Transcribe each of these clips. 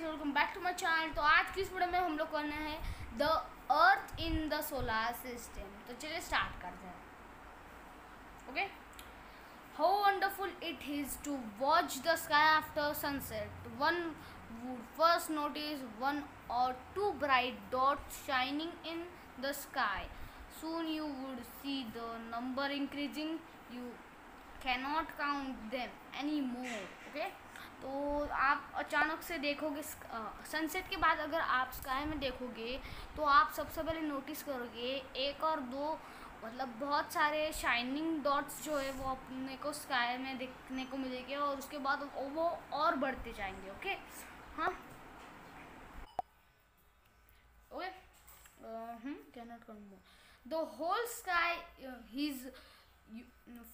Welcome back to my channel. तो आज की इस वीडियो में हम लोग करना है the earth in the solar system. तो चलिए स्टार्ट करते हैं। Okay, how wonderful it is to watch the sky after sunset. One would first notice one or two bright dots shining in the sky. Soon you would see the number increasing. You cannot count them anymore. Okay, तो आप अचानक से देखोगे sunset के बाद अगर आप sky में देखोगे तो आप सबसे पहले नोटिस करोगे एक और दो मतलब बहुत सारे शाइनिंग डॉट्स जो है वो अपने को स्काई में देखने को मिलेंगे और उसके बाद वो और बढ़ते जाएंगे. ओके, हाँ, okay, cannot count more. The whole sky is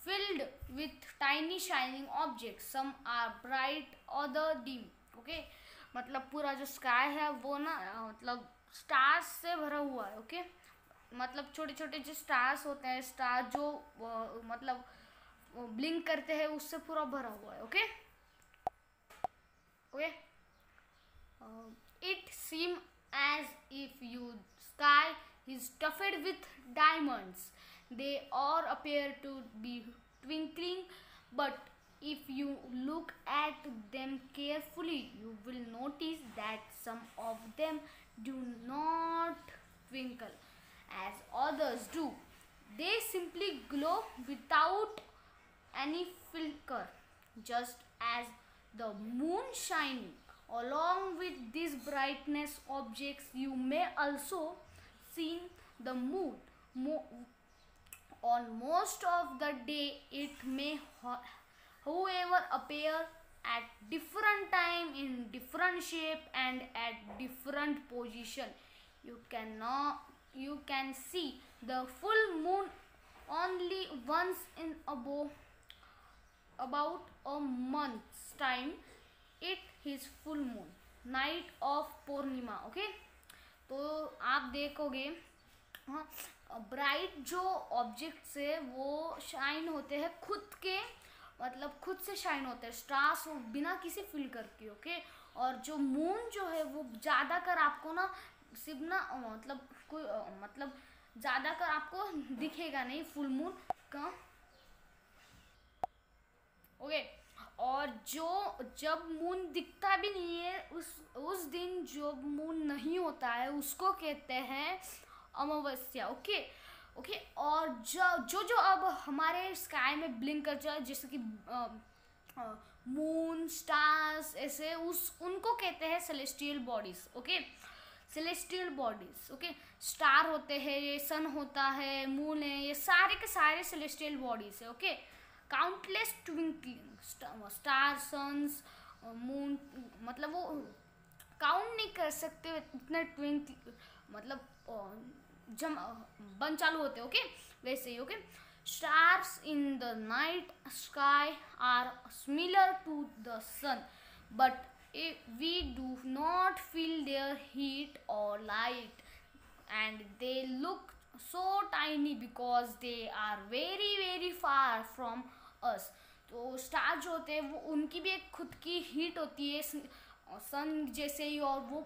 filled with tiny shining objects. Some are bright, other dim. Okay, मतलब पूरा जो स्काई है वो ना मतलब स्टार्स से भरा हुआ है. ओके, मतलब छोटे छोटे जो स्टार्स होते हैं, स्टार जो मतलब ब्लिंक करते हैं उससे पूरा भरा हुआ है. Okay, okay, it seems as if your sky is stuffed with diamonds. They all appear to be twinkling, but if you look at them carefully, you will notice that some of them do not twinkle as others do. They simply glow without any flicker, just as the moon shining. Along with these brightness objects, you may also see the moon. On most of the day, it may however appear at different time in different shape and at different position. You can see the full moon only once in about a month's time. It is full moon night of Purnima. Okay, तो आप देखोगे हाँ bright जो objects है वो shine होते हैं खुद के मतलब खुद से शाइन होते हैं स्टार्स बिना किसी फिल्टर के. ओके, और जो मून जो है वो ज़्यादातर आपको ना सिर्फ ना मतलब कोई मतलब ज़्यादातर आपको दिखेगा नहीं फुल मून का. ओके, और जो जब मून दिखता भी नहीं है उस दिन जो मून नहीं होता है उसको कहते हैं अमावस्या. ओके, ओके, और जो अब हमारे स्काई में ब्लिंक कर जाए जैसे कि मून स्टार्स ऐसे उनको कहते हैं celestial bodies. Okay, celestial bodies. Okay, star होते हैं, ये सन होता है, मून है, ये सारे के सारे सेलेस्टियल बॉडीज है. Okay, countless twinkling star suns moon मतलब वो काउंट नहीं कर सकते इतने ट्विंकल मतलब बन चालू होते. ओके, वैसे ही. Okay, stars in the night sky are similar to the sun but we do not feel their heat or light and they look so tiny because they are very very far from us. तो star जो होते हैं वो उनकी भी एक खुद की हीट होती है सन जैसे ही और वो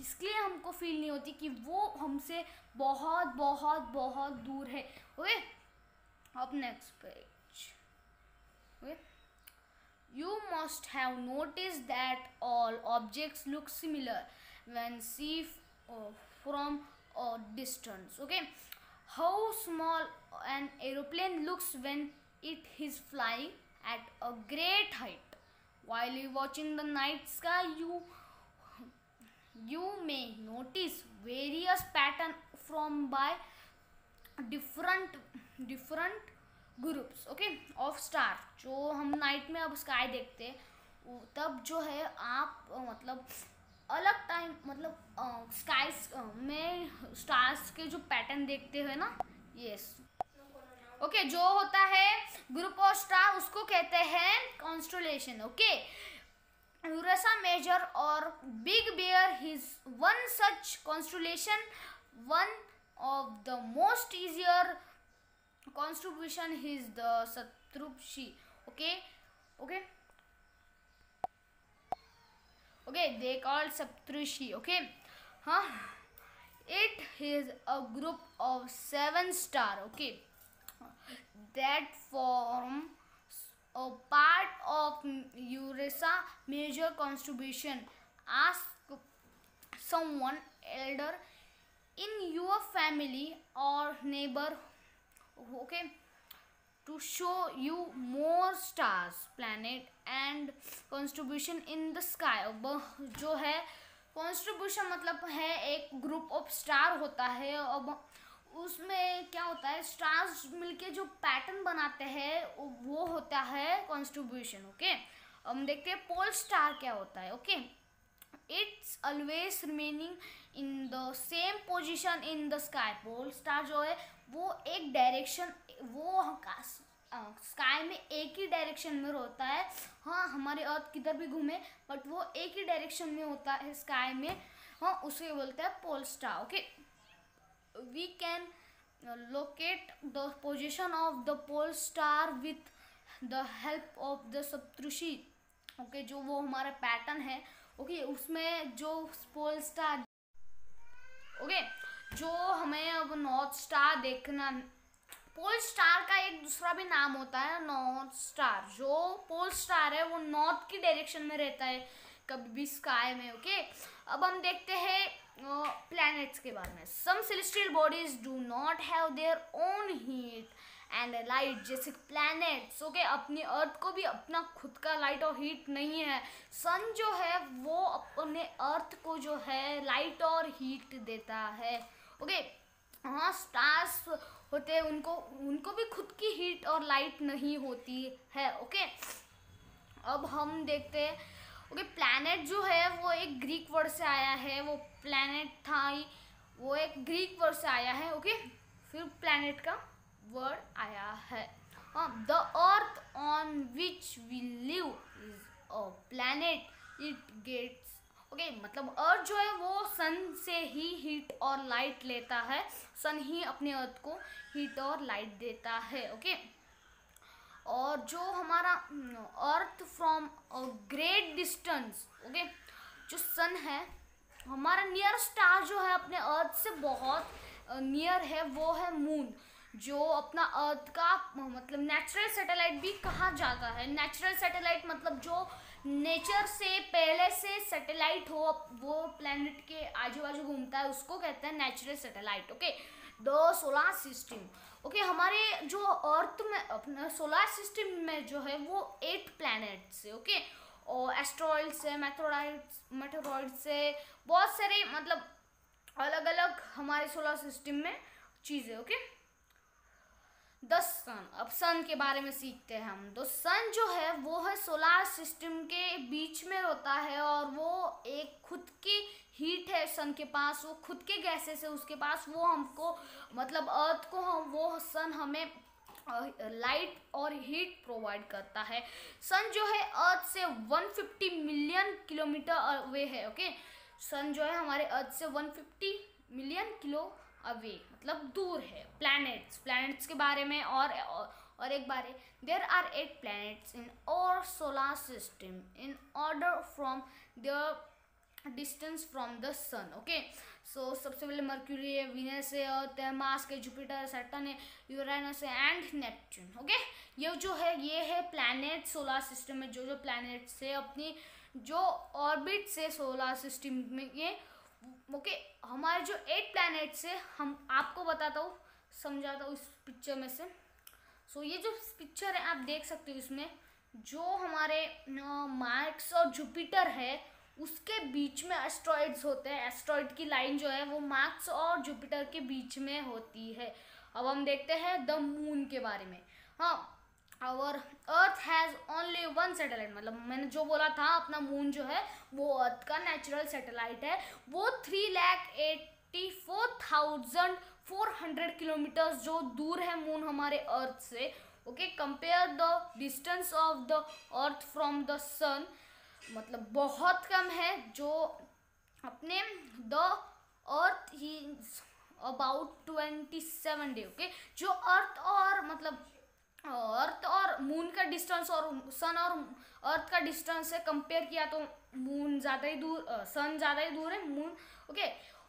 इसलिए हमको फील नहीं होती कि वो हमसे बहुत बहुत बहुत दूर है. ओके, अब next page. Okay, you must have noticed that all objects look similar when seen from a distance. Okay, how small an aeroplane looks when it is flying at a great height. While you watching the night sky, you may notice various pattern from by different groups. Okay, of star जो हम night में अब sky देखते हैं तब जो है आप मतलब अलग टाइम मतलब स्काई में स्टार्स के जो पैटर्न देखते हैं ना. यस, ओके, जो होता है ग्रुप ऑफ स्टार उसको कहते हैं कॉन्स्टेलेशन. ओके, यूरेसा मेजर और Big Bear is one such constellation. One of the most easier constellation is the Satrupshi. Okay, okay, Okay, they called Saptarishi. Okay, huh? It is a group of 7 stars. Okay, that form a part of Ursa major contribution. Ask someone elder in your family or neighbor, okay, to show you more stars, planet and contribution in the sky. अब जो है contribution मतलब है एक group of star होता है. अब उसमें क्या होता है, स्टार्स मिलके जो पैटर्न बनाते हैं वो होता है कंट्रीब्यूशन. ओके, हम देखते हैं पोल स्टार क्या होता है. Okay, it's always remaining in the same position in the sky. Pole star जो है वो एक डायरेक्शन, वो स्काई में एक ही डायरेक्शन में होता है. हाँ, हमारे अर्थ किधर भी घूमे बट वो एक ही डायरेक्शन में होता है स्काई में. हाँ, उसे बोलते हैं pole star. Okay, we can locate the position of the pole star with the help of the Saptarishi. Okay, जो वो हमारा पैटर्न है. ओके, उसमें जो पोल स्टार, ओके, जो हमें अब नॉर्थ स्टार देखना. पोल स्टार का एक दूसरा भी नाम होता है नॉर्थ स्टार. जो पोल स्टार है वो नॉर्थ की डायरेक्शन में रहता है कभी भी स्काई में. ओके, अब हम देखते हैं प्लैनेट्स के बारे में. Some celestial bodies do not have their own heat and light, जैसे प्लैनेट्स. ओके, अपनी अर्थ को भी अपना खुद का लाइट और हीट नहीं है. सन जो है वो अपने अर्थ को जो है लाइट और हीट देता है. ओके, हाँ, स्टार्स होते हैं, उनको भी खुद की हीट और लाइट नहीं होती है. ओके, अब हम देखते हैं. ओके, प्लैनेट जो है वो एक ग्रीक वर्ड से आया है. वो प्लैनेट था ही, वो एक ग्रीक वर्ड से आया है. ओके, फिर प्लैनेट का वर्ड आया है. The earth on which we live is a planet. It gets, okay, मतलब अर्थ जो है वो सन से ही हीट और लाइट लेता है. सन ही अपने अर्थ को हीट और लाइट देता है. ओके, और जो हमारा earth from a great distance. Okay, जो सन है हमारा नियर स्टार जो है अपने अर्थ से बहुत नियर है, वो है मून. जो अपना अर्थ का मतलब नेचुरल सैटेलाइट भी कहा जाता है. नेचुरल सैटेलाइट मतलब जो नेचर से पहले से सैटेलाइट हो, वो प्लैनेट के आजू बाजू घूमता है, उसको कहते हैं natural satellite. Okay, the solar system. Okay, हमारे जो अर्थ में अपना सोलर सिस्टम में जो है वो 8 प्लैनेट से. ओके, और एस्ट्रॉइड से, मेटेरॉइड से, बहुत सारे मतलब अलग अलग हमारे सोलर सिस्टम में चीज़ें. ओके, द सन. अब सन के बारे में सीखते हैं हम. तो सन जो है वो है सोलर सिस्टम के बीच में होता है और वो एक खुद की हीट है सन के पास. वो खुद के गैसेस है उसके पास. वो हमको मतलब अर्थ को वो सन हमें लाइट और हीट प्रोवाइड करता है. सन जो है अर्थ से 150 मिलियन किलोमीटर अवे है. ओके, सन जो है हमारे अर्थ से 150 मिलियन किलो अवे मतलब दूर है. प्लैनेट्स के बारे में और एक बार, there are 8 planets in our solar system in order from their distance from the sun. Okay, so सबसे पहले मर्क्यूरी है, वीनस है, अर्थ है, मार्स है, जुपिटर, सैटर्न है, यूरेनस है एंड नेपच्यून. ओके, ये जो है ये है प्लैनेट. सोलर सिस्टम में जो प्लैनेट्स है अपनी जो ऑर्बिट से सोलर सिस्टम में ये. ओके, हमारे जो 8 प्लैनेट्स है हम आपको बताता हूँ, समझाता हूँ इस पिक्चर में से. सो ये जो पिक्चर है आप देख सकते हो, इसमें जो हमारे मार्स और जुपिटर है उसके बीच में एस्ट्रॉइड्स होते हैं. एस्ट्रॉइड की लाइन जो है वो मार्स और जुपिटर के बीच में होती है. अब हम देखते हैं द मून के बारे में. हाँ, our earth has only 1 satellite. मतलब मैंने जो बोला था अपना मून जो है वो अर्थ का नेचुरल सैटेलाइट है. वो 3,84,400 किलोमीटर्स जो दूर है मून हमारे अर्थ से. Okay, compare the distance of the earth from the sun, मतलब बहुत कम है. जो अपने द अर्थ ही अबाउट 27 डे. ओके, जो अर्थ और मतलब अर्थ और मून का डिस्टेंस और सन और अर्थ का डिस्टेंस से कंपेयर किया तो मून ज़्यादा ही दूर, सन ज़्यादा ही दूर है मून, ओके।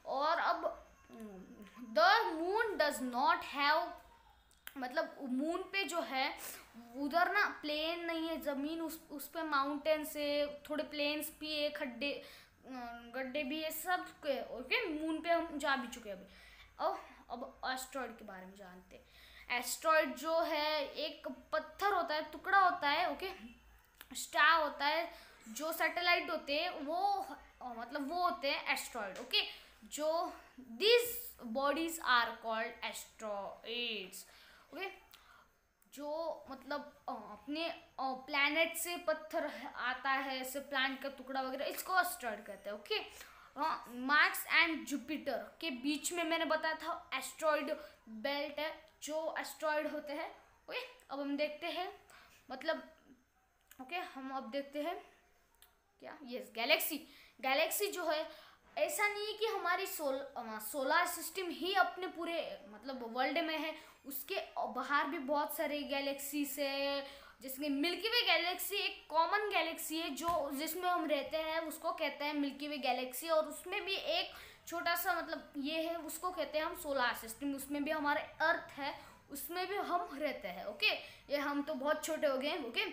और अब the moon does not have, मतलब मून पे जो है उधर ना प्लेन नहीं है ज़मीन, उस पे माउंटेन्स है, थोड़े प्लेन्स भी है, खड्डे गड्ढे भी है, सब के, ओके। मून पे हम जा भी चुके हैं अभी। अब एस्ट्रॉइड के बारे में जानते हैं। एस्ट्रॉइड जो है एक पत्थर होता है, टुकड़ा होता है, ओके, स्टार होता है, जो सैटेलाइट होते हैं वो, मतलब वो होते हैं एस्ट्रॉइड, ओके। जो this bodies are called asteroids, okay. जो मतलब अपने प्लैनेट से पत्थर आता है, ऐसे प्लैनेट का टुकड़ा वगैरह, इसको एस्ट्रॉइड कहते हैं, ओके। मार्स एंड जुपिटर के बीच में मैंने बताया था एस्ट्रॉइड बेल्ट है, जो एस्ट्रॉइड होते हैं, ओके। अब हम देखते हैं, मतलब ओके, हम अब देखते हैं क्या, यस, गैलेक्सी। गैलेक्सी जो है, ऐसा नहीं है कि हमारी सोलर सिस्टम ही अपने पूरे मतलब वर्ल्ड में है, उसके बाहर भी बहुत सारे गैलेक्सीज है। जिसमें मिल्की वे गैलेक्सी एक कॉमन गैलेक्सी है, जो जिसमें हम रहते हैं उसको कहते हैं मिल्की वे गैलेक्सी, और उसमें भी एक छोटा सा मतलब ये है, उसको कहते हैं हम सोलर सिस्टम। उसमें भी हमारे अर्थ है, उसमें भी हम रहते हैं, ओके। ये हम तो बहुत छोटे हो गए हैं, ओके।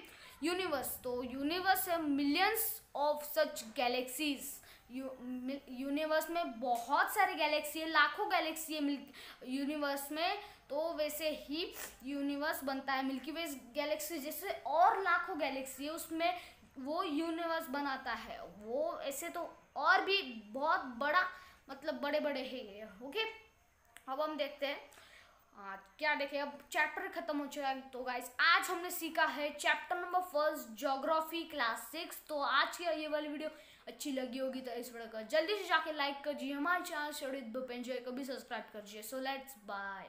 यूनिवर्स, तो यूनिवर्स है millions of such galaxies. Universe में बहुत सारे गैलेक्सी है, लाखों गैलेक्सी है यूनिवर्स में। तो वैसे ही यूनिवर्स बनता है मिल्की वे गैलेक्सी जैसे, और लाखों गैलेक्सी है उसमें वो यूनिवर्स बनाता है वो। ऐसे तो और भी बहुत बड़ा मतलब बड़े बड़े है, ओके। अब हम देखते हैं क्या देखें, अब चैप्टर खत्म हो चुका है। तो गाइस आज हमने सीखा है चैप्टर नंबर 1 ज्योग्राफी क्लास 6। तो आज की ये वाली वीडियो अच्छी लगी होगी तो इस वीडियो को जल्दी से जाके लाइक करिए, हमारे चैनल स्टडी विद भूपेंद्र को भी सब्सक्राइब करिए। So let's bye.